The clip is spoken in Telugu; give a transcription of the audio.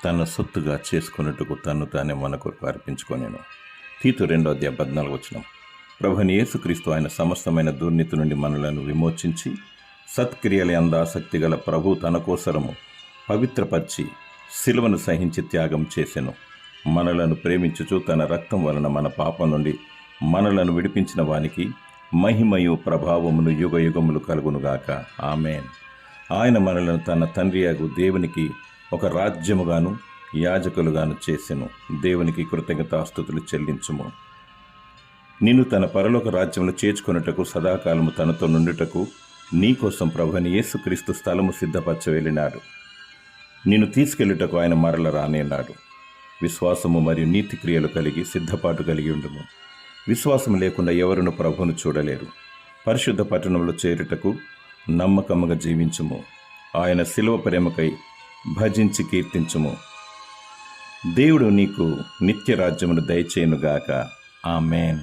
తన సొత్తుగా చేసుకున్నట్టుకు తన్ను తానే మన కొరకు అర్పించుకొనెను. తీతు 2:14 ప్రభుని యేసుక్రీస్తు ఆయన సమస్తమైన దుర్నీతి నుండి మనలను విమోచించి సత్క్రియల యందు ఆసక్తి గల ప్రభు తన కోసరము పవిత్రపరిచి శిలువను సహించి త్యాగం చేసెను. మనలను ప్రేమించుచు తన రక్తం వలన మన పాపం నుండి మనలను విడిపించిన వానికి మహిమయు ప్రభావమును యుగ యుగములు కలుగునుగాక. ఆమేన్. ఆయన మనలను తన తండ్రియగు దేవునికి ఒక రాజ్యముగాను యాజకులుగాను చేసెను. దేవునికి కృతజ్ఞతాస్తుతులు చెల్లించుము. నిన్ను తన పరలోక రాజ్యంలో చేర్చుకొనుటకు సదాకాలము తనతో నుండుటకు నీకోసం ప్రభుని యేసుక్రీస్తు స్థలము సిద్ధపరచ వెళ్ళినాడు. నిన్ను తీసుకెళ్ళుటకు ఆయన మరల రానేనాడు. విశ్వాసము మరియు నీతి క్రియలు కలిగి సిద్ధపాటు కలిగి ఉండుము. విశ్వాసం లేకుండా ఎవరును ప్రభువును చూడలేరు. పరిశుద్ధ పట్టణంలో చేరుటకు నమ్మకముగా జీవించుము. ఆయన శిలువ ప్రేమకై భజించి కీర్తించుము. దేవుడు నీకు నిత్య రాజ్యమును దయచేయునుగాక. ఆమేన్.